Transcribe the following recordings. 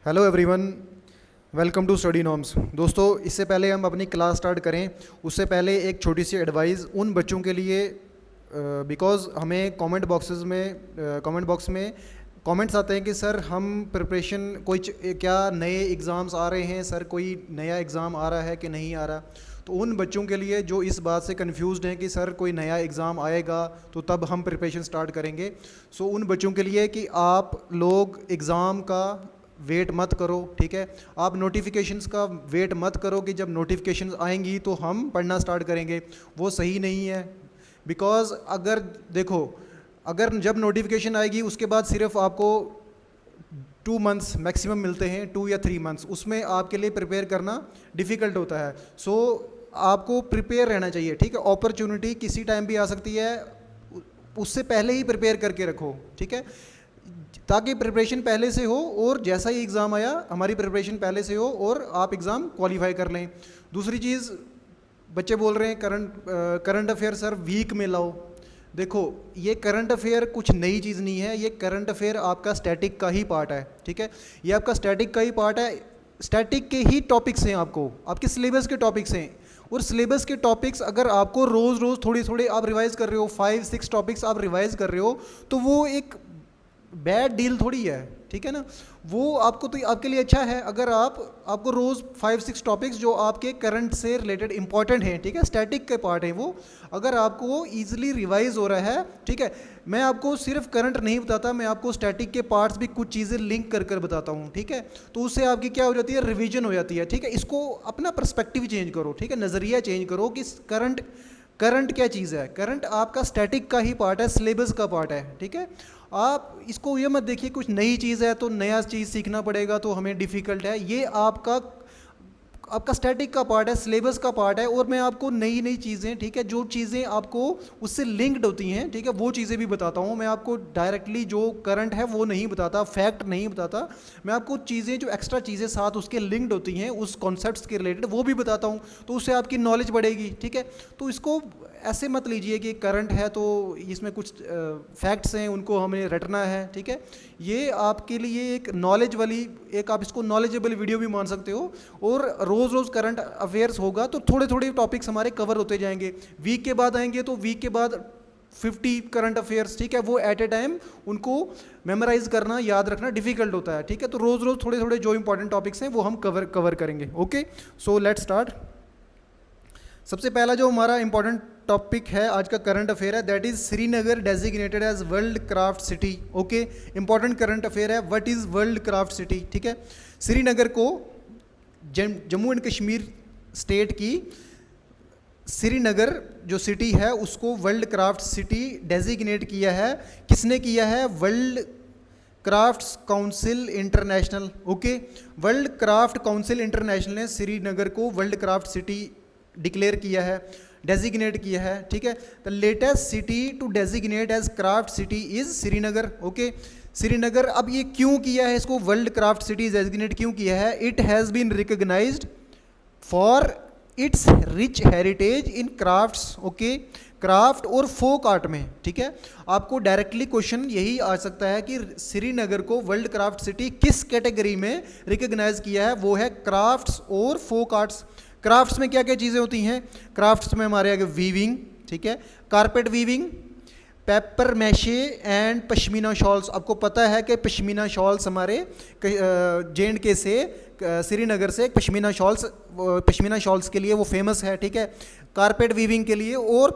Hello everyone, welcome to Study Norms. दोस्तों, इससे पहले हम अपनी क्लास स्टार्ट करें उससे पहले एक छोटी सी एडवाइस उन बच्चों के लिए, बिकॉज़ हमें कमेंट बॉक्स में कमेंट्स आते हैं कि सर हम प्रिपरेशन क्या नए एग्ज़ाम्स आ रहे हैं, सर कोई नया एग्ज़ाम आ रहा है कि नहीं आ रहा। तो उन बच्चों के लिए जो इस बात से कंफ्यूज्ड हैं कि सर कोई नया एग्ज़ाम आएगा तो तब हम प्रिपरेशन स्टार्ट करेंगे, सो उन बच्चों के लिए कि आप लोग एग्ज़ाम का वेट मत करो, ठीक है। आप नोटिफिकेशंस का वेट मत करो कि जब नोटिफिकेशंस आएंगी तो हम पढ़ना स्टार्ट करेंगे, वो सही नहीं है। बिकॉज़ अगर जब नोटिफिकेशन आएगी उसके बाद सिर्फ आपको 2 मंथ्स मैक्सिमम मिलते हैं, 2 या 3 मंथ्स, उसमें आपके लिए प्रिपेयर करना डिफ़िकल्ट होता है। सो आपको प्रिपेयर रहना चाहिए, ठीक है। अपॉर्चुनिटी किसी टाइम भी आ सकती है, उससे पहले ही प्रिपेयर करके रखो, ठीक है, ताकि प्रिपरेशन पहले से हो और जैसा ही एग्ज़ाम आया हमारी प्रिपरेशन पहले से हो और आप एग्ज़ाम क्वालिफाई कर लें। दूसरी चीज़, बच्चे बोल रहे हैं करंट अफेयर सर वीक में लाओ। देखो, ये करंट अफेयर कुछ नई चीज़ नहीं है, ये करंट अफेयर आपका स्टैटिक का ही पार्ट है, ठीक है। ये आपका स्टैटिक का ही पार्ट है, स्टैटिक के ही टॉपिक्स हैं, आपके सिलेबस के टॉपिक्स हैं। और सिलेबस के टॉपिक्स अगर आपको रोज़ रोज़ थोड़ी थोड़ी आप रिवाइज़ कर रहे हो, 5-6 टॉपिक्स आप रिवाइज़ कर रहे हो, तो वो एक बैड डील थोड़ी है, ठीक है ना। वो आपके लिए अच्छा है अगर आपको रोज़ 5-6 टॉपिक्स जो आपके करंट से रिलेटेड इंपॉर्टेंट हैं, ठीक है, स्टैटिक के पार्ट हैं, वो अगर आपको ईजिली रिवाइज हो रहा है, ठीक है। मैं आपको सिर्फ करंट नहीं बताता, मैं आपको स्टैटिक के पार्ट्स भी कुछ चीज़ें लिंक कर कर बताता हूँ, ठीक है। तो उससे आपकी क्या हो जाती है, रिवीजन हो जाती है, ठीक है। इसको अपना पर्सपेक्टिव चेंज करो, ठीक है, नज़रिया चेंज करो कि करंट क्या चीज़ है। करंट आपका स्टैटिक का ही पार्ट है, सिलेबस का पार्ट है, ठीक है। आप इसको ये मत देखिए कुछ नई चीज़ है तो नया चीज़ सीखना पड़ेगा तो हमें डिफ़िकल्ट है। ये आपका स्टैटिक का पार्ट है, सिलेबस का पार्ट है। और मैं आपको नई नई चीज़ें, ठीक है, जो चीज़ें आपको उससे लिंक्ड होती हैं, ठीक है, वो चीज़ें भी बताता हूँ। मैं आपको डायरेक्टली जो करंट है वो नहीं बताता, फैक्ट नहीं बताता। मैं आपको चीज़ें जो एक्स्ट्रा चीज़ें साथ उसके लिंक्ड होती हैं उस कॉन्सेप्ट्स के रिलेटेड, वो भी बताता हूँ, तो उससे आपकी नॉलेज बढ़ेगी, ठीक है। तो इसको ऐसे मत लीजिए कि करंट है तो इसमें कुछ फैक्ट्स हैं उनको हमें रटना है, ठीक है। ये आपके लिए एक नॉलेज वाली, एक आप इसको नॉलेजेबल वीडियो भी मान सकते हो। और रोज़ रोज़ करंट अफेयर्स होगा तो थोड़े थोड़े टॉपिक्स हमारे कवर होते जाएंगे। वीक के बाद आएंगे तो वीक के बाद 50 करंट अफेयर्स, ठीक है, वो एट ए टाइम उनको मेमोराइज करना, याद रखना डिफिकल्ट होता है, ठीक है। तो रोज़ रोज़ थोड़े थोड़े जो इंपॉर्टेंट टॉपिक्स हैं वो हम कवर करेंगे। Okay, so let's start. सबसे पहला जो हमारा इंपॉर्टेंट टॉपिक है आज का करंट अफेयर है, that is Srinagar designated as world craft city. Okay, important current affair है, what is world craft city, ठीक है। श्रीनगर को जम्मू एंड कश्मीर स्टेट की श्रीनगर जो सिटी है उसको वर्ल्ड क्राफ्ट सिटी डेजिग्नेट किया है। किसने किया है? World crafts council international. Okay, world craft council international ने श्रीनगर को वर्ल्ड क्राफ्ट सिटी डिक्लेयर किया है, डेजिग्नेट किया है, ठीक है। The latest city to designate as craft city is Srinagar. Okay, Srinagar. अब ये क्यों किया है, इसको वर्ल्ड क्राफ्ट सिटी डेजिग्नेट क्यों किया है? It has been recognised for its rich heritage in crafts. Okay, craft और फोक आर्ट में, ठीक है। आपको डायरेक्टली क्वेश्चन यही आ सकता है कि श्रीनगर को वर्ल्ड क्राफ्ट सिटी किस कैटेगरी में रिकग्नाइज किया है? वो है क्राफ्ट्स और फोक आर्ट्स। क्राफ्ट्स में क्या क्या चीज़ें होती हैं? क्राफ्ट्स में हमारे आगे वीविंग, ठीक है, carpet weaving, paper mache and pashmina shawls. आपको पता है कि पश्मीना शॉल्स हमारे J&K से, श्रीनगर से पश्मीना शॉल्स के लिए वो फेमस है, ठीक है, कारपेट वीविंग के लिए। और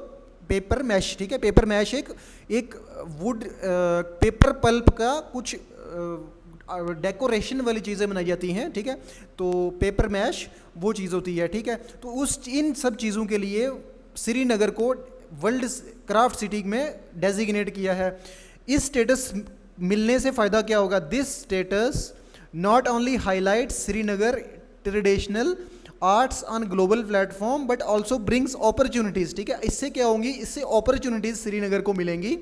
पेपर मैश, ठीक है, पेपर मैश एक वुड पेपर पल्प का कुछ डेकोरेशन वाली चीज़ें बनाई जाती हैं, ठीक है। तो पेपर मैश वो चीज़ होती है, ठीक है। तो इन सब चीज़ों के लिए श्रीनगर को वर्ल्ड क्राफ्ट सिटी में डेजिग्नेट किया है। इस स्टेटस मिलने से फ़ायदा क्या होगा? This status not only highlight Srinagar traditional arts on global platform but also brings opportunities, ठीक है। इससे क्या होंगी? इससे अपॉर्चुनिटीज़ श्रीनगर को मिलेंगी।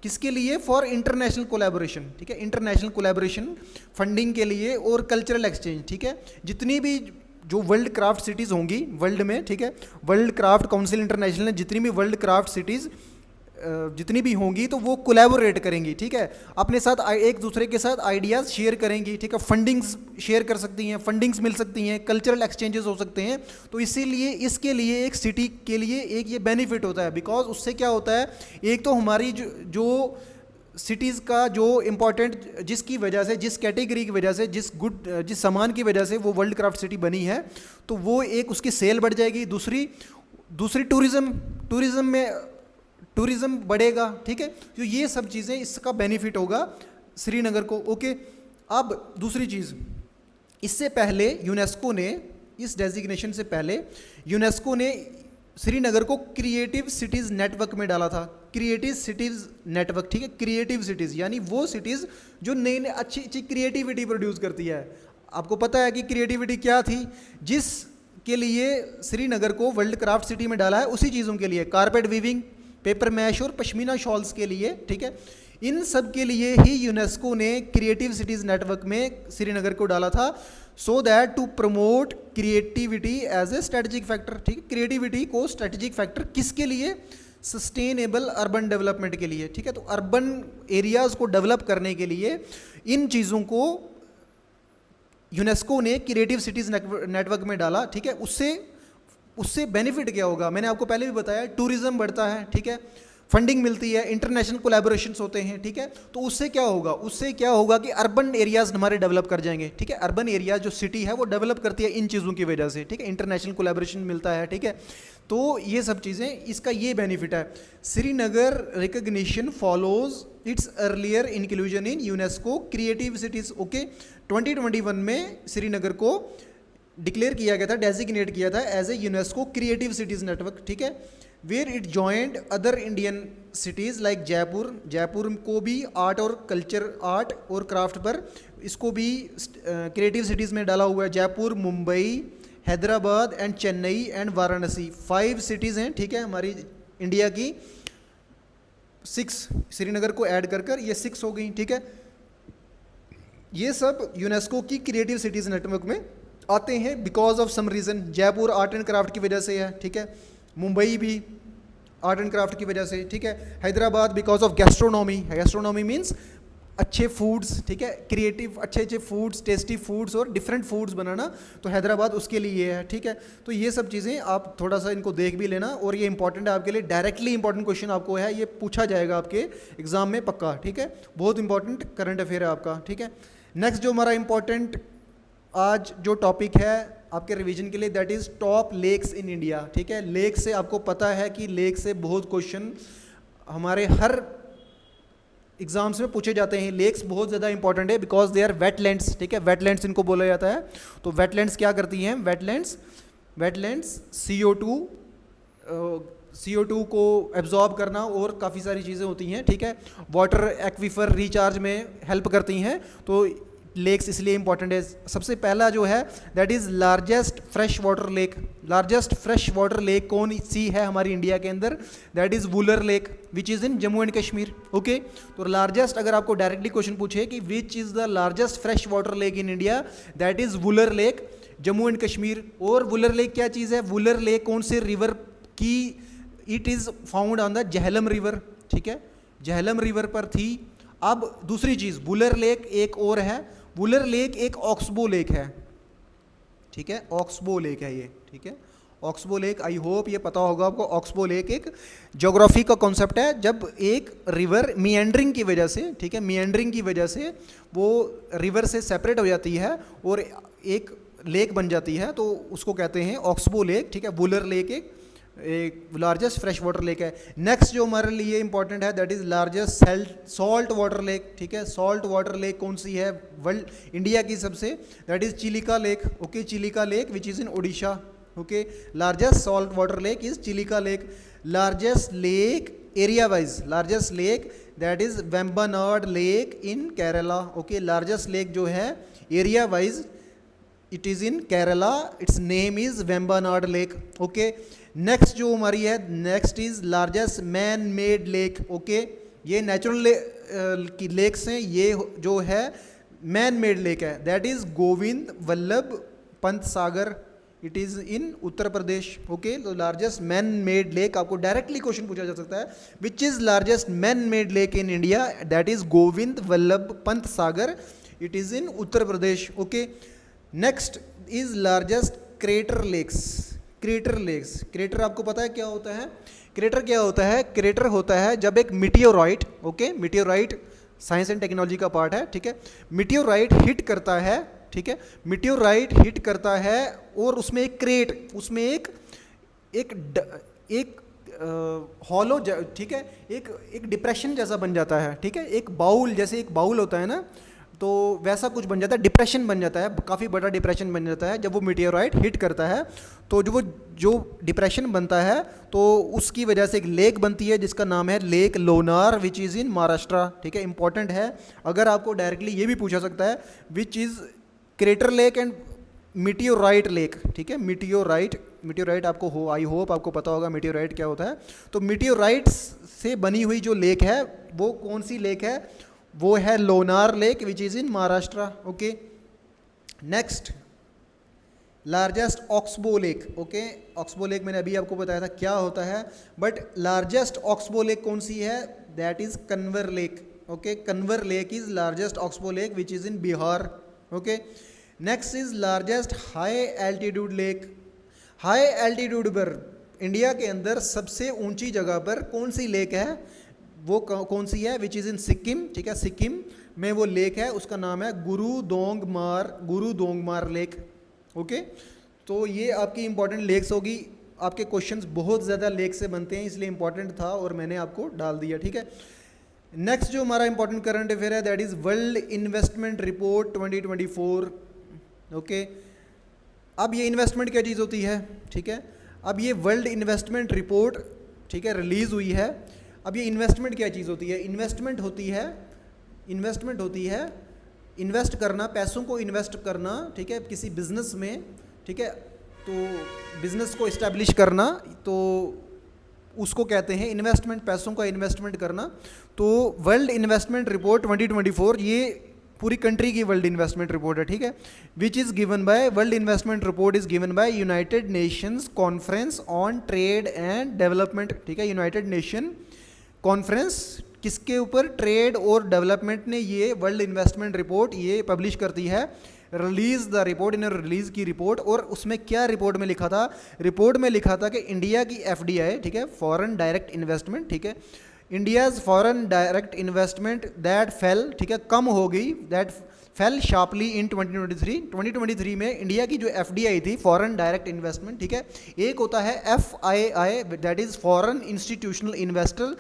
किसके लिए? फॉर इंटरनेशनल कोलैबोरेशन, ठीक है, इंटरनेशनल कोलैबोरेशन फंडिंग के लिए और कल्चरल एक्सचेंज, ठीक है। जितनी भी जो वर्ल्ड क्राफ्ट सिटीज़ होंगी वर्ल्ड में, ठीक है, वर्ल्ड क्राफ्ट काउंसिल इंटरनेशनल ने जितनी भी वर्ल्ड क्राफ्ट सिटीज़ जितनी भी होंगी तो वो कोलैबोरेट करेंगी, ठीक है, अपने साथ एक दूसरे के साथ आइडियाज़ शेयर करेंगी, ठीक है, फंडिंग्स शेयर कर सकती हैं, फंडिंग्स मिल सकती हैं, कल्चरल एक्सचेंजेस हो सकते हैं। तो इसीलिए इसके लिए एक सिटी के लिए एक ये बेनिफिट होता है, बिकॉज उससे क्या होता है, एक तो हमारी जो सिटीज़ का जो इम्पोर्टेंट, जिसकी वजह से, जिस कैटेगरी की वजह से, जिस सामान की वजह से वो वर्ल्ड क्राफ्ट सिटी बनी है, तो वो एक उसकी सेल बढ़ जाएगी। दूसरी टूरिज़्म बढ़ेगा, ठीक है। तो ये सब चीज़ें, इसका बेनिफिट होगा श्रीनगर को। ओके, अब दूसरी चीज़, इससे पहले यूनेस्को ने, इस डेजिग्नेशन से पहले यूनेस्को ने श्रीनगर को क्रिएटिव सिटीज़ नेटवर्क में डाला था। क्रिएटिव सिटीज़ नेटवर्क, ठीक है, क्रिएटिव सिटीज़ यानी वो सिटीज़ जो नई नई अच्छी अच्छी क्रिएटिविटी प्रोड्यूस करती है। आपको पता है कि क्रिएटिविटी क्या थी, जिस के लिए श्रीनगर को वर्ल्ड क्राफ्ट सिटी में डाला है, उसी चीज़ों के लिए, कारपेट वीविंग, पेपर मैश और पश्मीना शॉल्स के लिए, ठीक है, इन सब के लिए ही यूनेस्को ने क्रिएटिव सिटीज़ नेटवर्क में श्रीनगर को डाला था, so that to promote creativity as a strategic factor, ठीक है, क्रिएटिविटी को स्ट्रेटेजिक फैक्टर किसके लिए, सस्टेनेबल अर्बन डेवलपमेंट के लिए, ठीक है। तो अर्बन एरियाज़ को डेवलप करने के लिए इन चीज़ों को यूनेस्को ने क्रिएटिव सिटीज़ नेटवर्क में डाला, ठीक है। उससे बेनिफिट क्या होगा, मैंने आपको पहले भी बताया, टूरिज़्म बढ़ता है, ठीक है, फंडिंग मिलती है, इंटरनेशनल कोलैबोरेशंस होते हैं, ठीक है। तो उससे क्या होगा कि अर्बन एरियाज़ हमारे डेवलप कर जाएंगे, ठीक है। अर्बन एरिया जो सिटी है वो डेवलप करती है इन चीज़ों की वजह से, ठीक है, इंटरनेशनल कोलैबोरेशन मिलता है, ठीक है। तो ये सब चीज़ें, इसका ये बेनिफिट है। Srinagar recognition follows it's earlier inclusion in UNESCO creative cities. Okay, 2021 में श्रीनगर को डिक्लेयर किया गया था, डेजिग्नेट किया था as a UNESCO creative cities network, ठीक है, where it joint other Indian cities like Jaipur को भी आर्ट और कल्चर, आर्ट और क्राफ्ट पर इसको भी क्रिएटिव सिटीज़ में डाला हुआ है। Jaipur, Mumbai, Hyderabad and Chennai and Varanasi 5 cities हैं, ठीक है, हमारी इंडिया की 6, श्रीनगर को ऐड कर ये 6 हो गई, ठीक है। ये सब यूनेस्को की क्रिएटिव सिटीज़ नेटवर्क में आते हैं because of some reason. Jaipur art and craft की वजह से है, ठीक है, मुंबई भी आर्ट एंड क्राफ्ट की वजह से, ठीक है, Hyderabad because of gastronomy means अच्छे फूड्स, ठीक है, क्रिएटिव अच्छे फूड्स, टेस्टी फूड्स और डिफरेंट फूड्स बनाना, तो हैदराबाद उसके लिए है, ठीक है। तो ये सब चीज़ें आप थोड़ा सा इनको देख भी लेना, और ये इंपॉर्टेंट है आपके लिए, डायरेक्टली इंपॉर्टेंट क्वेश्चन आपको है, ये पूछा जाएगा आपके एग्जाम में पक्का, ठीक है, बहुत इंपॉर्टेंट करंट अफेयर है आपका, ठीक है। नेक्स्ट जो हमारा इंपॉर्टेंट आज जो टॉपिक है आपके रिवीजन के लिए, that is top lakes in India, ठीक है। लेक से आपको पता है कि लेक से बहुत क्वेश्चन हमारे हर एग्जाम्स में पूछे जाते हैं। लेक्स बहुत ज़्यादा इंपॉर्टेंट है बिकॉज दे आर वेटलैंड्स, ठीक है, वेटलैंड्स इनको बोला जाता है। तो वेटलैंड्स क्या करती हैं, वेटलैंड्स CO2 को एब्जॉर्ब करना और काफ़ी सारी चीज़ें होती हैं, ठीक है, वाटर एक्वीफर रिचार्ज में हेल्प करती हैं। तो लेक्स इसलिए इंपॉर्टेंट है। सबसे पहला जो है that is largest fresh water lake. Largest fresh water lake कौन सी है हमारी इंडिया के अंदर, that is Wular lake which is in Jammu and Kashmir. Okay, तो लार्जेस्ट अगर आपको डायरेक्टली क्वेश्चन पूछे कि विच is the largest fresh water lake in India, that is Wular lake, Jammu and Kashmir. और वुलर लेक क्या चीज़ है, वुलर लेक कौन से रिवर की, it is found on the Jhelum river, ठीक है, झेलम रिवर पर थी। अब दूसरी चीज़, वुलर लेक एक और है, वुलर लेक एक ऑक्सबो लेक है, ठीक है, ऑक्सबो लेक है ये, ठीक है, ऑक्सबो लेक, आई होप ये पता होगा आपको। ऑक्सबो लेक एक ज्योग्राफी का कॉन्सेप्ट है, जब एक रिवर मिएंडरिंग की वजह से, ठीक है, मिएंडरिंग की वजह से वो रिवर से सेपरेट हो जाती है और एक लेक बन जाती है, तो उसको कहते हैं ऑक्सबो लेक, ठीक है। वुलर लेक एक लार्जेस्ट फ्रेश वाटर लेक है। नेक्स्ट जो हमारे लिए इंपॉर्टेंट है that is largest salt water lake, ठीक है। सॉल्ट वाटर लेक कौन सी है वर्ल्ड इंडिया की सबसे, that is Chilika lake. Okay, Chilika lake which is in Odisha. Okay, largest salt water lake is Chilika lake. Largest lake area wise, largest lake that is Vembanad lake in Kerala. Okay, largest lake जो है area wise it is in Kerala, it's name is Vembanad lake. Okay, next जो हमारी है, next is largest man made lake. Okay, ये natural की lakes हैं, ये जो है मैन मेड लेक है, that is Govind Vallabh Pant Sagar it is in Uttar Pradesh. Okay, तो लार्जेस्ट मैन मेड लेक, आपको डायरेक्टली क्वेश्चन पूछा जा सकता है, which is largest man made lake in India, that is Govind Vallabh Pant Sagar, it is in Uttar Pradesh. Okay, next is largest crater lakes. Crater lakes, crater आपको पता है क्या होता है? क्रेटर क्या होता है? क्रेटर होता है जब एक मिटियोराइट, ओके, मिटियोराइट साइंस एंड टेक्नोलॉजी का पार्ट है, ठीक है, मिटियोराइट हिट करता है, ठीक है, मिटियोराइट हिट करता है और उसमें एक क्रेट, उसमें एक हॉलो, ठीक है, एक डिप्रेशन जैसा बन जाता है, ठीक है, एक बाउल, जैसे एक बाउल होता है ना, तो वैसा कुछ बन जाता है, डिप्रेशन बन जाता है, काफ़ी बड़ा डिप्रेशन बन जाता है जब वो मीटियोराइट हिट करता है। तो जो डिप्रेशन बनता है तो उसकी वजह से एक लेक बनती है जिसका नाम है lake Lonar, which is in Maharashtra, ठीक है, इंपॉर्टेंट है। अगर आपको डायरेक्टली ये भी पूछा सकता है which is crater lake and meteorite lake, ठीक है, मीटियोराइट आपको आई होप आपको पता होगा मीटियोराइट क्या होता है। तो मीटियोराइट्स से बनी हुई जो लेक है वो कौन सी लेक है? वो है Lonar lake, which is in Maharashtra. Okay, next largest oxbow lake. Okay, oxbow lake मैंने अभी आपको बताया था क्या होता है, बट लार्जेस्ट ऑक्सबो लेक कौन सी है? That is Kanwar lake. Okay, Kanwar lake is largest oxbow lake which is in Bihar. Okay, next is largest high altitude lake. High altitude पर इंडिया के अंदर सबसे ऊंची जगह पर कौन सी लेक है? वो कौन सी है? विच इज़ इन सिक्किम, ठीक है, सिक्किम में वो लेक है, उसका नाम है गुरु दोंगमार लेक। ओके, तो ये आपकी इंपॉर्टेंट लेक्स होगी। आपके क्वेश्चंस बहुत ज़्यादा लेक से बनते हैं इसलिए इंपॉर्टेंट था और मैंने आपको डाल दिया, ठीक है। नेक्स्ट जो हमारा इंपॉर्टेंट करंट अफेयर है that is world investment report 2024। Okay, अब ये इन्वेस्टमेंट क्या चीज़ होती है, ठीक है, अब ये वर्ल्ड इन्वेस्टमेंट रिपोर्ट, ठीक है, रिलीज़ हुई है। अब ये इन्वेस्टमेंट क्या चीज़ होती है? इन्वेस्टमेंट होती है इन्वेस्ट करना, पैसों को इन्वेस्ट करना, ठीक है, किसी बिजनेस में, ठीक है, तो बिजनेस को इस्टेब्लिश करना, तो उसको कहते हैं इन्वेस्टमेंट, पैसों का इन्वेस्टमेंट करना। तो वर्ल्ड इन्वेस्टमेंट रिपोर्ट 2024 ये पूरी कंट्री की वर्ल्ड इन्वेस्टमेंट रिपोर्ट है, ठीक है, which is given by world investment report is given by United Nations conference on trade and development, ठीक है, यूनाइटेड नेशन कॉन्फ्रेंस किसके ऊपर? ट्रेड और डेवलपमेंट ने ये वर्ल्ड इन्वेस्टमेंट रिपोर्ट ये पब्लिश करती है। रिलीज द रिपोर्ट, इन्होंने रिलीज़ की रिपोर्ट, और उसमें क्या रिपोर्ट में लिखा था? रिपोर्ट में लिखा था कि इंडिया की FDI, ठीक है, फॉरेन डायरेक्ट इन्वेस्टमेंट, ठीक है, India's foreign direct investment that fell, ठीक है, कम हो गई, दैट फेल शार्पली इन 2023 में इंडिया की जो FDI थी, फॉरेन डायरेक्ट इन्वेस्टमेंट, ठीक है, एक होता है FII that is foreign institutional investor,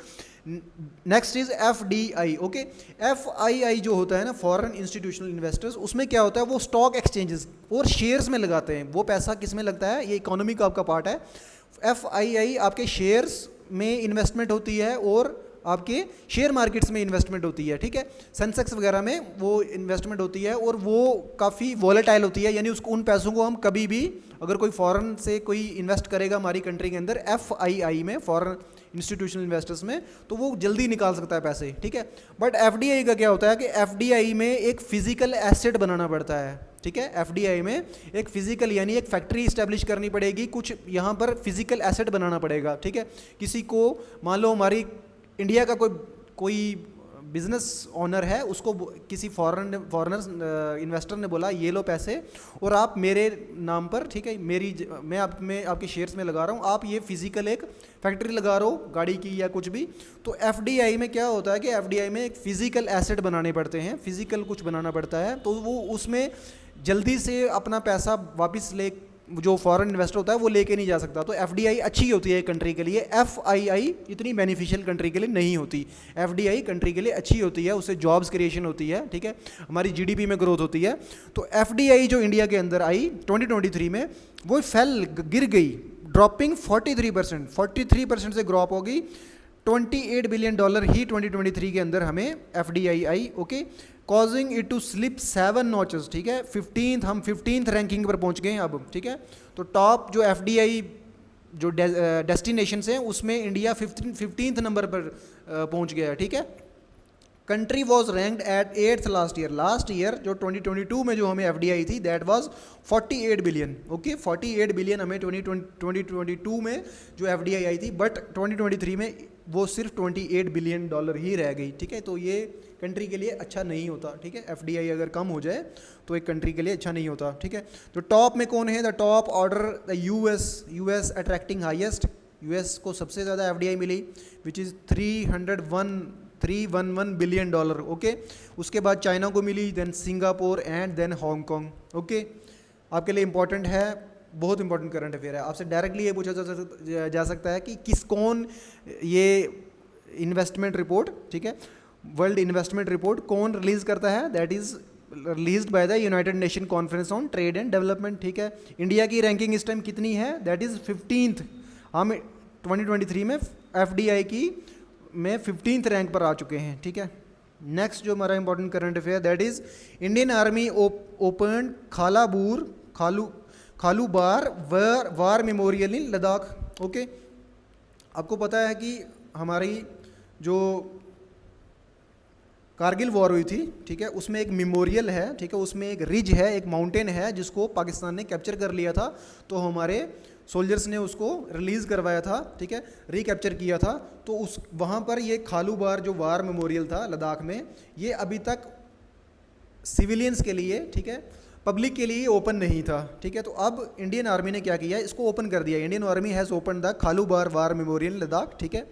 next is FDI। Okay, FII जो होता है ना, फॉरेन इंस्टीट्यूशनल इन्वेस्टर्स, उसमें क्या होता है? वो स्टॉक एक्सचेंजेस और शेयर्स में लगाते हैं। वो पैसा किस में लगता है? ये इकोनॉमी का आपका पार्ट है। FII आपके शेयर्स में इन्वेस्टमेंट होती है और आपके शेयर मार्केट्स में इन्वेस्टमेंट होती है, ठीक है, सेंसेक्स वगैरह में वो इन्वेस्टमेंट होती है और वो काफ़ी वॉलेटाइल होती है, यानी उसको, उन पैसों को हम कभी भी, अगर कोई फॉरेन से कोई इन्वेस्ट करेगा हमारी कंट्री के अंदर FII में, फॉरेन इंस्टीट्यूशनल इन्वेस्टर्स में, तो वो जल्दी निकाल सकता है पैसे, ठीक है। बट FDI का क्या होता है कि FDI में एक फिजिकल एसेट बनाना पड़ता है, ठीक है, FDI में एक फिजिकल, यानी एक फैक्ट्री इस्टेब्लिश करनी पड़ेगी, कुछ यहाँ पर फिजिकल एसेट बनाना पड़ेगा, ठीक है। किसी को, मान लो हमारी इंडिया का कोई बिजनेस ओनर है, उसको किसी फॉरेनर इन्वेस्टर ने बोला ये लो पैसे और आप मेरे नाम पर, ठीक है, मैं आपके शेयर्स में लगा रहा हूँ, आप ये फिजिकल एक फैक्ट्री लगा रहे हो गाड़ी की या कुछ भी। तो FDI में क्या होता है कि FDI में एक फिजिकल एसेट बनाने पड़ते हैं, फिजिकल कुछ बनाना पड़ता है, तो वो उसमें जल्दी से अपना पैसा वापस जो फॉरेन इन्वेस्टर होता है वो लेके नहीं जा सकता। तो FDI अच्छी होती है कंट्री के लिए, FII इतनी बेनिफिशियल कंट्री के लिए नहीं होती। FDI कंट्री के लिए अच्छी होती है, उससे जॉब्स क्रिएशन होती है, ठीक है, हमारी GDP में ग्रोथ होती है। तो FDI जो इंडिया के अंदर आई 2023 में, वो गिर गई, ड्रॉपिंग 43% से ड्रॉप होगी। $28 बिलियन ही 2023 के अंदर हमें FDI आई। Okay, causing it to slip 7 notches, ठीक है, 15th, हम 15th रैंकिंग पर पहुंच गए हैं अब, ठीक है। तो टॉप जो FDI जो डेस्टिनेशंस हैं उसमें इंडिया 15th नंबर पर पहुंच गया है, ठीक है। Country was ranked at 8th last year जो 2022 में जो हमें एफडीआई थी that was 48 billion. Okay 48 billion हमें 2022 में जो एफडीआई आई थी, बट 2023 में वो सिर्फ 28 बिलियन डॉलर ही रह गई। ठीक है, तो ये कंट्री के लिए अच्छा नहीं होता। ठीक है, एफडीआई अगर कम हो जाए तो एक कंट्री के लिए अच्छा नहीं होता। ठीक है, तो टॉप में कौन है? The top order the US attracting highest, US को सबसे ज़्यादा एफडीआई मिली which is 311 billion dollar. Okay, उसके बाद चाइना को मिली, then Singapore and then Hong Kong. Okay, आपके लिए इंपॉर्टेंट है, बहुत इंपॉर्टेंट करंट अफेयर है। आपसे डायरेक्टली ये पूछा जा सकता है कि कौन ये इन्वेस्टमेंट रिपोर्ट, ठीक है, वर्ल्ड इन्वेस्टमेंट रिपोर्ट कौन रिलीज करता है? That is released by the United nation conference on trade and development. ठीक है, इंडिया की रैंकिंग इस टाइम कितनी है? That is 15th। हम 2023 में एफडीआई की में 15th रैंक पर आ चुके हैं। ठीक है, नेक्स्ट जो हमारा important current affair that is Indian army open Khalubar war memorial in Ladakh. Okay, आपको पता है कि हमारी जो कारगिल वॉर हुई थी, ठीक है, उसमें एक मेमोरियल है, ठीक है, उसमें एक रिज है, एक माउंटेन है जिसको पाकिस्तान ने कैप्चर कर लिया था। तो हमारे सोल्जर्स ने उसको रिलीज़ करवाया था, ठीक है, रिकैप्चर किया था। तो उस वहाँ पर ये खालूबार जो वार मेमोरियल था लद्दाख में, ये अभी तक सिविलियंस के लिए, ठीक है, पब्लिक के लिए ओपन नहीं था। ठीक है, तो अब इंडियन आर्मी ने क्या किया, इसको ओपन कर दिया। Indian army has open the Khalubar war memorial Ladakh. ठीक है,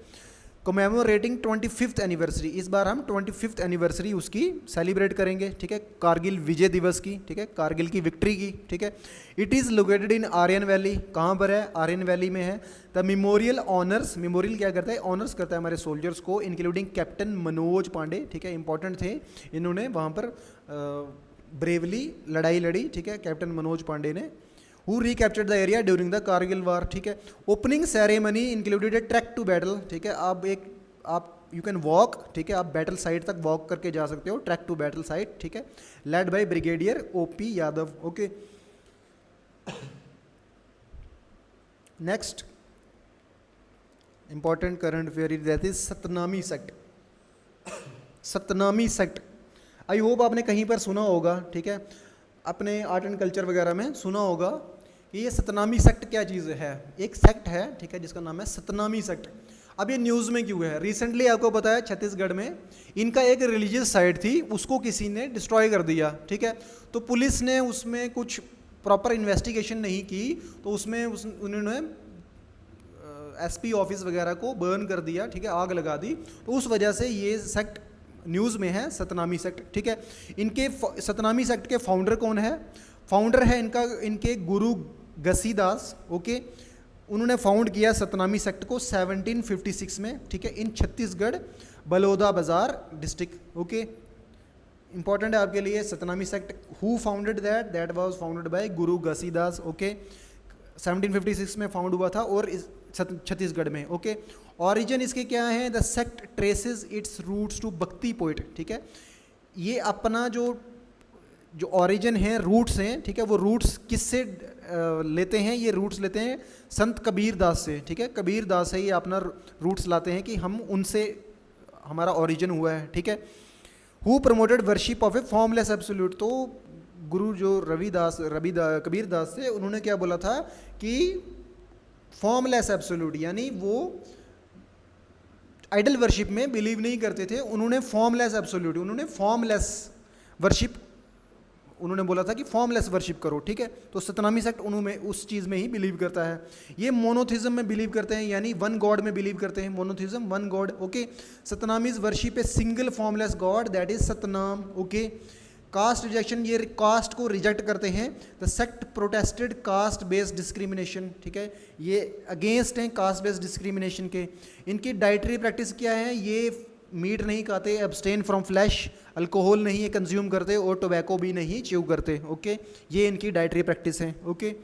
कमेमोरेटिंग 25th एनिवर्सरी, इस बार हम 25th एनिवर्सरी उसकी सेलिब्रेट करेंगे। ठीक है, कारगिल विजय दिवस की, ठीक है, कारगिल की विक्ट्री की। ठीक है, it is located in Aryan valley. कहाँ पर है? आर्यन वैली में है। द मेमोरियल ऑनर्स, मेमोरियल क्या करता है? ऑनर्स करता है हमारे सोल्जर्स को, इंक्लूडिंग कैप्टन मनोज पांडे। ठीक है, इंपॉर्टेंट थे, इन्होंने वहाँ पर ब्रेवली लड़ाई लड़ी। ठीक है, कैप्टन मनोज पांडे ने। Who recaptured the area during the Kargil war। ठीक है, opening ceremony included a track to battle. ठीक है, आप यू कैन वॉक, ठीक है, आप बैटल साइट तक वॉक करके जा सकते हो, ट्रैक टू बैटल साइट। ठीक है, led by brigadier OP Yadav. Okay, next important current affair is that is Satnami sect. Satnami sect, I hope आपने कहीं पर सुना होगा। ठीक है, अपने आर्ट एंड कल्चर वगैरह में सुना होगा कि ये सतनामी सेक्ट क्या चीज़ है। एक सेक्ट है, ठीक है, जिसका नाम है सतनामी सेक्ट। अब ये न्यूज़ में क्यों है? रिसेंटली आपको पता है छत्तीसगढ़ में इनका एक रिलीजियस साइट थी, उसको किसी ने डिस्ट्रॉय कर दिया। ठीक है, तो पुलिस ने उसमें कुछ प्रॉपर इन्वेस्टिगेशन नहीं की, तो उसमें उन्होंने एसपी ऑफिस वगैरह को बर्न कर दिया। ठीक है, आग लगा दी। तो उस वजह से ये सेक्ट न्यूज़ में है, सतनामी सेक्ट। ठीक है, इनके सतनामी सेक्ट के फाउंडर कौन है? फाउंडर है इनके गुरु घसीदास। ओके, उन्होंने फाउंड किया सतनामी सेक्ट को 1756 में। ठीक है, इन छत्तीसगढ़ बलौदा बाजार डिस्ट्रिक्ट। ओके, इंपॉर्टेंट है आपके लिए Satnami sect. Who founded that was founded by Guru Ghasidas. Okay, 1756 में फाउंड हुआ था और छत्तीसगढ़ में। ओके, ऑरिजिन इसके क्या है? The sect traces its roots to bhakti poet. ठीक है, ये अपना जो ऑरिजिन है, रूट्स हैं, ठीक है, वो रूट्स किससे लेते हैं? ये रूट्स लेते हैं संत कबीर दास से। ठीक है, कबीर दास से ये अपना रूट्स लाते हैं कि हम उनसे हमारा ऑरिजिन हुआ है। ठीक है, who promoted worship of a formless absolute. तो गुरु जो कबीर दास से उन्होंने क्या बोला था कि फॉर्मलेस एब्सोल्यूट, यानी वो आइडल वर्शिप में बिलीव नहीं करते थे। उन्होंने फॉर्मलेस एब्सोल्यूट, उन्होंने फॉर्मलेस वर्शिप, उन्होंने बोला था कि फॉर्मलेस वर्शिप करो। ठीक है, तो सतनामी सेक्ट उन्होंने उस चीज़ में ही बिलीव करता है। ये मोनोथिज्म में बिलीव करते हैं, यानी वन गॉड में बिलीव करते हैं। Monotheism, one God. Okay, Satnamis worship a single formless God that is Satnam. Okay, caste rejection, ये कास्ट को रिजेक्ट करते हैं। The sect protested caste based discrimination. ठीक है, ये अगेंस्ट हैं कास्ट बेस्ड डिस्क्रिमिनेशन के। इनकी डाइटरी प्रैक्टिस क्या है? ये मीट नहीं खाते, एब्सटेन फ्रॉम फ्लैश, अल्कोहल नहीं है कंज्यूम करते और टोबैको भी नहीं च्यू करते। ओके, ये इनकी डाइटरी प्रैक्टिस है। ओके,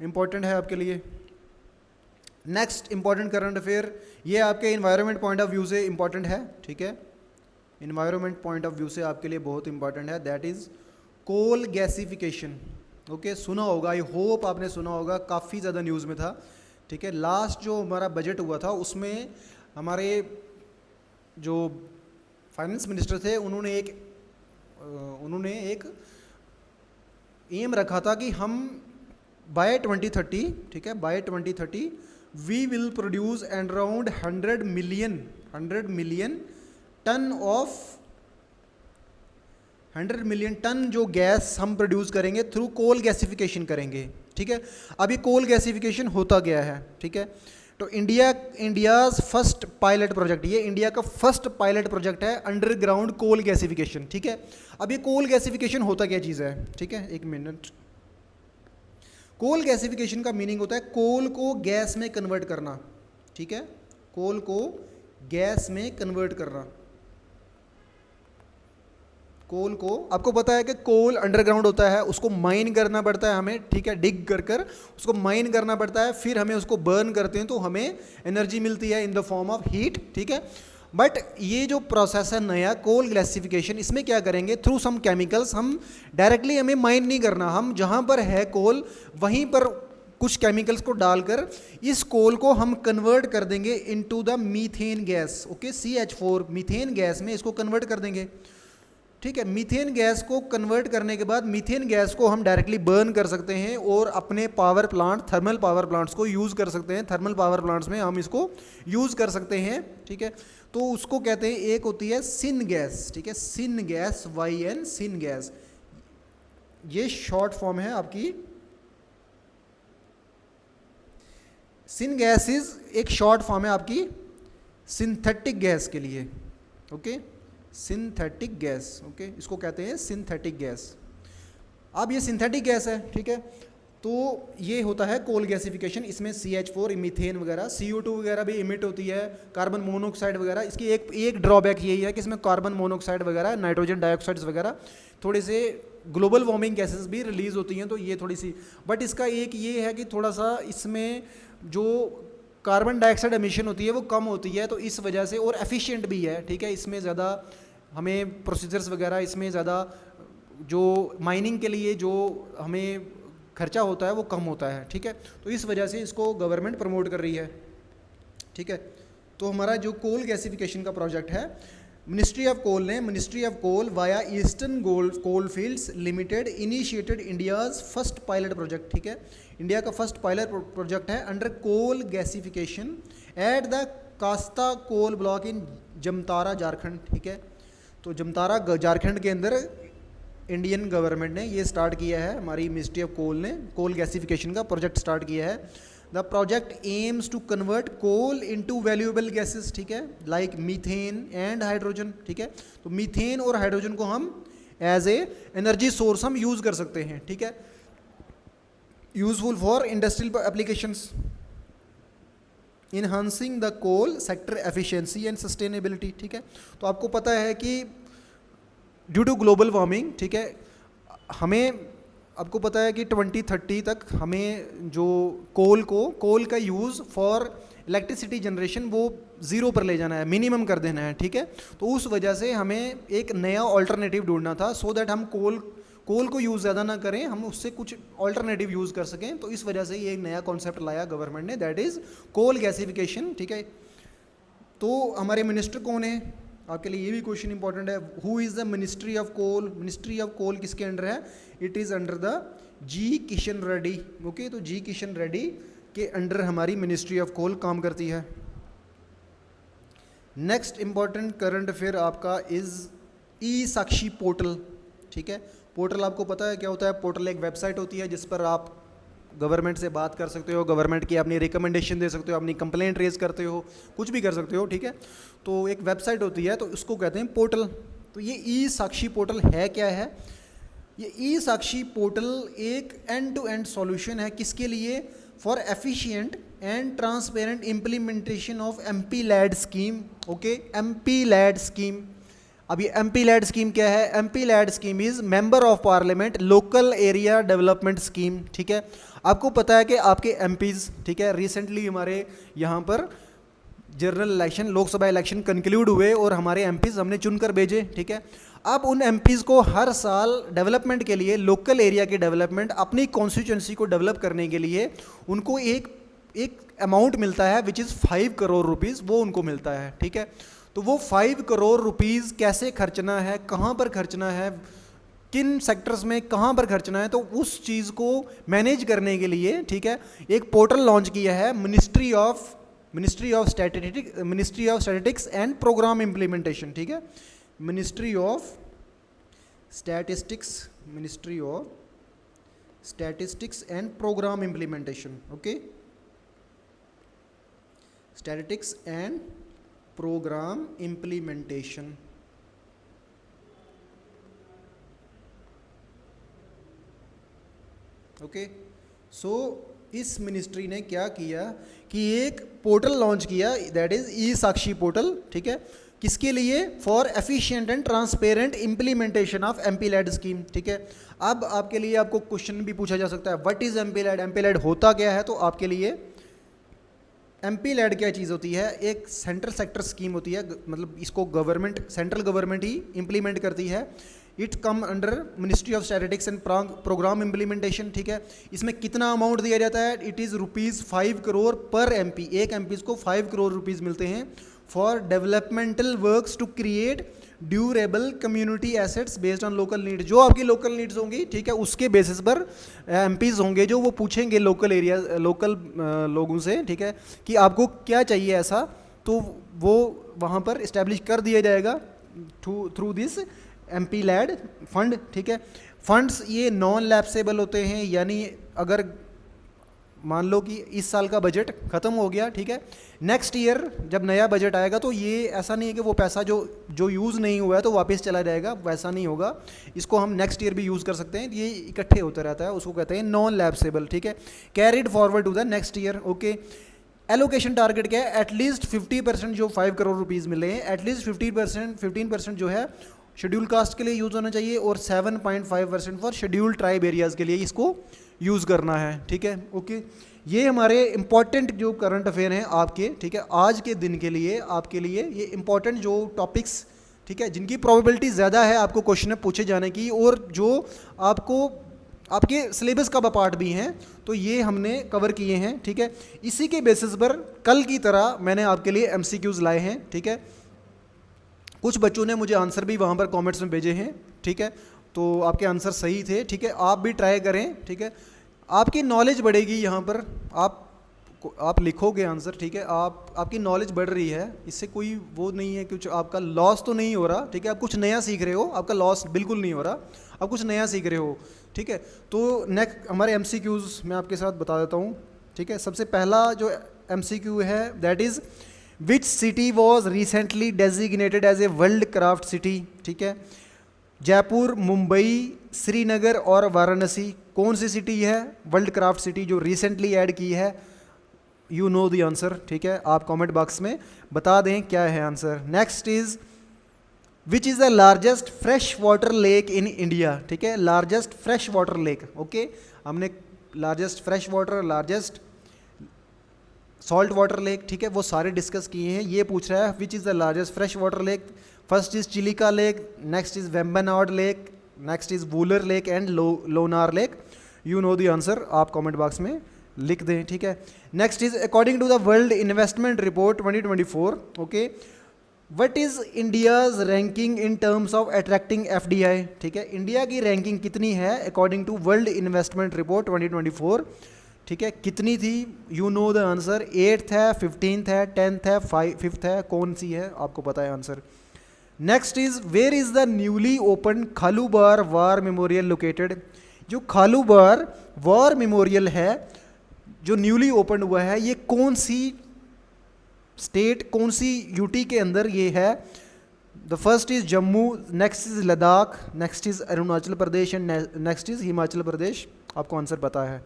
इंपॉर्टेंट है आपके लिए। नेक्स्ट इंपॉर्टेंट करंट अफेयर, ये आपके इन्वायरमेंट पॉइंट ऑफ व्यू से इंपॉर्टेंट है। ठीक है, इन्वायरमेंट पॉइंट ऑफ व्यू से आपके लिए बहुत इंपॉर्टेंट है। That is coal gasification. Okay, सुना होगा, आई होप आपने सुना होगा, काफ़ी ज़्यादा न्यूज़ में था। ठीक है, लास्ट जो हमारा बजट हुआ था उसमें हमारे जो फाइनेंस मिनिस्टर थे, उन्होंने एक एम रखा था कि हम बाय 2030, ठीक है, by 2030 we will produce and around 100 million ton जो गैस हम प्रोड्यूस करेंगे थ्रू कोल गैसिफिकेशन करेंगे, ठीक है। अब ये कोल गैसिफिकेशन होता गया है, ठीक है। तो इंडियाज़ फर्स्ट पायलट प्रोजेक्ट, ये इंडिया का फर्स्ट पायलट प्रोजेक्ट है अंडरग्राउंड कोल गैसिफिकेशन, ठीक है। अब ये कोल गैसिफिकेशन होता क्या चीज़ है, ठीक है, एक मिनट। कोल गैसिफिकेशन का मीनिंग होता है कोल को गैस में कन्वर्ट करना, ठीक है, कोल को गैस में कन्वर्ट करना। कोल को, आपको पता है कि कोल अंडरग्राउंड होता है, उसको माइन करना पड़ता है हमें, ठीक है, डिग कर कर उसको माइन करना पड़ता है, फिर हमें उसको बर्न करते हैं तो हमें एनर्जी मिलती है in the form of heat, ठीक है। बट ये जो प्रोसेस है नया कोल गैसिफिकेशन, इसमें क्या करेंगे, थ्रू सम केमिकल्स, हम डायरेक्टली हमें माइन नहीं करना, हम जहाँ पर है कोल वहीं पर कुछ केमिकल्स को डालकर इस कोल को हम कन्वर्ट कर देंगे into the methane gas, okay, CH4 methane gas में इसको कन्वर्ट कर देंगे, ठीक है। मीथेन गैस को कन्वर्ट करने के बाद मीथेन गैस को हम डायरेक्टली बर्न कर सकते हैं और अपने power plant, thermal power plants को यूज़ कर सकते हैं, थर्मल पावर प्लांट्स में हम इसको यूज़ कर सकते हैं, ठीक है। तो उसको कहते हैं, एक होती है सिन गैस, ठीक है, syn gas, YN syn gas, ये शॉर्ट फॉर्म है आपकी। सिन गैस इज एक शॉर्ट फॉर्म है आपकी सिंथेटिक गैस के लिए, ओके, सिंथेटिक गैस, ओके, इसको कहते हैं सिंथेटिक गैस। अब ये सिंथेटिक गैस है, ठीक है, तो ये होता है कोल गैसिफिकेशन, इसमें CH4 मीथेन वगैरह, CO2 वगैरह भी इमिट होती है, कार्बन मोनोऑक्साइड वगैरह। इसकी एक ड्रॉबैक यही है कि इसमें कार्बन मोनोऑक्साइड वगैरह, नाइट्रोजन डाइऑक्साइड्स वगैरह, थोड़े से ग्लोबल वार्मिंग गैसेस भी रिलीज होती हैं, तो ये थोड़ी सी, बट इसका एक ये है कि थोड़ा सा इसमें जो कार्बन डाइऑक्साइड एमिशन होती है वो कम होती है, तो इस वजह से, और एफिशिएंट भी है, ठीक है, इसमें ज़्यादा हमें प्रोसीजर्स वगैरह, इसमें ज़्यादा जो माइनिंग के लिए जो हमें खर्चा होता है वो कम होता है, ठीक है। तो इस वजह से इसको गवर्नमेंट प्रमोट कर रही है, ठीक है। तो हमारा जो कोल गैसिफिकेशन का प्रोजेक्ट है, ministry of coal via Eastern coal fields limited initiated India's first pilot project, ठीक है, इंडिया का फर्स्ट पायलट प्रोजेक्ट है under coal gasification at the Kasta coal block in Jamtara Jharkhand, ठीक है। तो जमतारा झारखंड के अंदर इंडियन गवर्नमेंट ने ये स्टार्ट किया है, हमारी मिनिस्ट्री ऑफ कोल ने कोल गैसिफिकेशन का प्रोजेक्ट स्टार्ट किया है। The project aims to convert coal into valuable gases, ठीक है, लाइक मीथेन एंड हाइड्रोजन, ठीक है। तो मीथेन और हाइड्रोजन को हम एज ए एनर्जी सोर्स हम यूज़ कर सकते हैं, ठीक है, useful for industrial applications, enhancing the coal sector efficiency and sustainability, ठीक है। तो आपको पता है कि ड्यू टू ग्लोबल वार्मिंग, ठीक है, हमें, आपको पता है कि 2030 तक हमें जो कोल का यूज़ फॉर इलेक्ट्रिसिटी जनरेशन वो 0 पर ले जाना है, मिनिमम कर देना है, ठीक है। तो उस वजह से हमें एक नया ऑल्टरनेटिव ढूंढना था, सो दैट हम कोल को यूज़ ज़्यादा ना करें, हम उससे कुछ ऑल्टरनेटिव यूज़ कर सकें। तो इस वजह से ये एक नया कॉन्सेप्ट लाया गवर्नमेंट ने, दैट इज़ कोल गैसिफिकेशन, ठीक है। तो हमारे मिनिस्टर कौन है, आपके लिए ये भी क्वेश्चन इंपॉर्टेंट है, who is the ministry of coal, ministry of coal किसके अंडर है, it is under the G Kishan Reddy, okay. तो G किशन रेड्डी के अंडर हमारी मिनिस्ट्री ऑफ कोल काम करती है। नेक्स्ट इंपॉर्टेंट करंट अफेयर आपका इज़ ई-साक्षी पोर्टल, ठीक है। पोर्टल आपको पता है क्या होता है, पोर्टल एक वेबसाइट होती है जिस पर आप गवर्नमेंट से बात कर सकते हो, गवर्नमेंट की अपनी रिकमेंडेशन दे सकते हो, अपनी कंप्लेंट रेज करते हो, कुछ भी कर सकते हो, ठीक है। तो एक वेबसाइट होती है, तो उसको कहते हैं पोर्टल। तो ये ई-साक्षी पोर्टल है क्या है, ये ई-साक्षी पोर्टल एक एंड टू एंड सॉल्यूशन है, किसके लिए, for efficient and transparent implementation of MP-led scheme, okay, MP-led scheme. अब ये MP-led स्कीम क्या है, MP-led scheme is member of parliament local area development scheme, ठीक है। आपको पता है कि आपके MPs, ठीक है, रिसेंटली हमारे यहाँ पर general election, Lok Sabha election conclude हुए और हमारे MPs हमने चुनकर भेजे, ठीक है। अब उन MPs को हर साल डेवलपमेंट के लिए, लोकल एरिया के डेवलपमेंट, अपनी कॉन्स्टिट्यूंसी को डेवलप करने के लिए उनको एक अमाउंट मिलता है विच इज़ 5 करोड़ रुपीज़, वो उनको मिलता है, ठीक है। तो वो 5 करोड़ रुपीज़ कैसे खर्चना है, कहाँ पर खर्चना है, किन सेक्टर्स में कहाँ पर खर्चना है, तो उस चीज़ को मैनेज करने के लिए, ठीक है, एक पोर्टल लॉन्च किया है ministry of statistics and programme implementation, ठीक है, ministry of statistics and programme implementation, okay, statistics and programme implementation. Okay, so इस मिनिस्ट्री ने क्या किया कि एक पोर्टल लॉन्च किया, that is E Sakshi portal, ठीक है, किसके लिए, for efficient and transparent implementation of MP LAD scheme, ठीक है। अब आपके लिए आपको क्वेश्चन भी पूछा जा सकता है, what is MP LAD, MP LAD होता क्या है, तो आपके लिए एमपी लैड क्या चीज़ होती है, एक सेंट्रल सेक्टर स्कीम होती है, मतलब इसको सेंट्रल गवर्नमेंट ही इम्प्लीमेंट करती है। It come under ministry of statistics and programme implementation, ठीक है। इसमें कितना अमाउंट दिया जाता है, इट इज़ ₹5 करोड़ पर एमपी, एक एमपी को 5 करोड़ रुपीज़ मिलते हैं for developmental works to create durable community assets based on local need. जो आपकी लोकल नीड्स होंगी, ठीक है, उसके बेसिस पर एमपीज होंगे जो वो पूछेंगे लोकल लोगों से, ठीक है, कि आपको क्या चाहिए ऐसा, तो वो वहाँ पर इस्टेब्लिश कर दिया जाएगा through this MP LAD fund, ठीक है। फंड्स ये नॉन लैप्सेबल होते हैं, यानी अगर मान लो कि इस साल का बजट ख़त्म हो गया, ठीक है, नेक्स्ट ईयर जब नया बजट आएगा तो ये ऐसा नहीं है कि वो पैसा जो यूज़ नहीं हुआ है तो वापस चला जाएगा, वैसा नहीं होगा। इसको हम नेक्स्ट ईयर भी यूज़ कर सकते हैं, ये इकट्ठे होता रहता है, उसको कहते हैं नॉन लैप्सेबल, ठीक है, carried forward to the next year, okay. Allocation target क्या है, एटलीस्ट 50% जो 5 करोड़ रुपीज़ मिले हैं, एटलीस्ट 15% जो है शेड्यूल कास्ट के लिए यूज़ होना चाहिए और 7.5% फॉर शेड्यूल ट्राइब एरियाज़ के लिए इसको यूज़ करना है, ठीक है, ओके। ये हमारे इंपॉर्टेंट जो करंट अफेयर हैं आपके, ठीक है, आज के दिन के लिए आपके लिए ये इंपॉर्टेंट जो टॉपिक्स, ठीक है, जिनकी प्रोबेबिलिटी ज़्यादा है आपको क्वेश्चन में पूछे जाने की और जो आपको आपके सिलेबस का पार्ट भी हैं, तो ये हमने कवर किए हैं, ठीक है। इसी के बेसिस पर कल की तरह मैंने आपके लिए MCQs लाए हैं, ठीक है। कुछ बच्चों ने मुझे आंसर भी वहाँ पर कमेंट्स में भेजे हैं, ठीक है, तो आपके आंसर सही थे, ठीक है, आप भी ट्राई करें, ठीक है, आपकी नॉलेज बढ़ेगी यहाँ पर, आप लिखोगे आंसर, ठीक है, आपकी नॉलेज बढ़ रही है, इससे कोई वो नहीं है, कुछ आपका लॉस तो नहीं हो रहा, ठीक है, आप कुछ नया सीख रहे हो, आपका लॉस बिल्कुल नहीं हो रहा, आप कुछ नया सीख रहे हो, ठीक है। तो नेक्स्ट हमारे MCQs मैं आपके साथ बता देता हूँ, ठीक है। सबसे पहला जो MCQ है that is which city was recently designated as a world craft city, ठीक है। जयपुर, मुंबई, श्रीनगर और वाराणसी कौन सी सिटी है वर्ल्ड क्राफ्ट सिटी जो रिसेंटली ऐड की है, यू नो द आंसर, ठीक है, आप कमेंट बॉक्स में बता दें क्या है answer. Next is which is the largest fresh water lake in India, ठीक है, largest fresh water lake, okay, हमने largest fresh water, largest salt water lake, ठीक है, वो सारे डिस्कस किए हैं। ये पूछ रहा है which is the largest fresh water lake, first is Chilika lake, next is Vembanad lake, next is Wular lake and Lonar lake, you know the answer, आप कमेंट बॉक्स में लिख दें, ठीक है। Next is according to the world investment report 2024, okay, what is India's ranking in terms of attracting FDI, ठीक है, India की ranking कितनी है according to world investment report 2024, ठीक है, कितनी थी, you know the answer, 8th है, 15th है, 10th है, 5th है, कौन सी है आपको पता है answer. Next is where is the newly open Khalubar war memorial located, जो खालूबार वार मेमोरियल है जो न्यूली ओपन हुआ है, ये कौन सी स्टेट, कौन सी UT के अंदर ये है। The first is Jammu, next is Ladakh, next is Arunachal Pradesh and next is Himachal Pradesh, आपको आंसर पता है।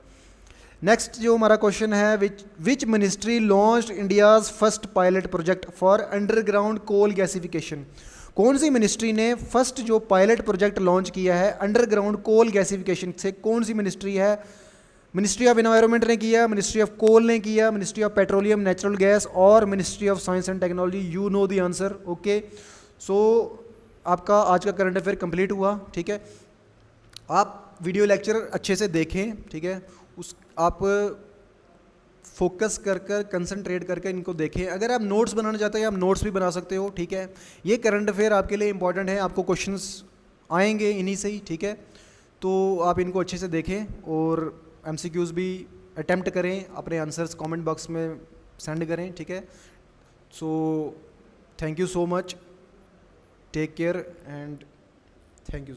नेक्स्ट जो हमारा क्वेश्चन है which ministry launched India's first pilot project for underground coal gasification, कौन सी मिनिस्ट्री ने फर्स्ट जो पायलट प्रोजेक्ट लॉन्च किया है अंडरग्राउंड कोल गैसिफिकेशन से, कौन सी मिनिस्ट्री है, मिनिस्ट्री ऑफ एनवायरनमेंट ने किया, मिनिस्ट्री ऑफ कोल ने किया, ministry of petroleum natural gas और ministry of science and technology, you know the answer, okay. So आपका आज का करंट अफेयर कंप्लीट हुआ, ठीक है। आप वीडियो लेक्चर अच्छे से देखें, ठीक है, आप फोकस कर कर कंसंट्रेट करके इनको देखें। अगर आप नोट्स बनाना चाहते हैं आप नोट्स भी बना सकते हो, ठीक है। ये करंट अफेयर आपके लिए इंपॉर्टेंट है, आपको क्वेश्चंस आएंगे इन्हीं से ही, ठीक है। तो आप इनको अच्छे से देखें और एमसीक्यूज़ भी अटेम्प्ट करें, अपने आंसर्स कमेंट बॉक्स में सेंड करें, ठीक है। So thank you so much, take care and thank you.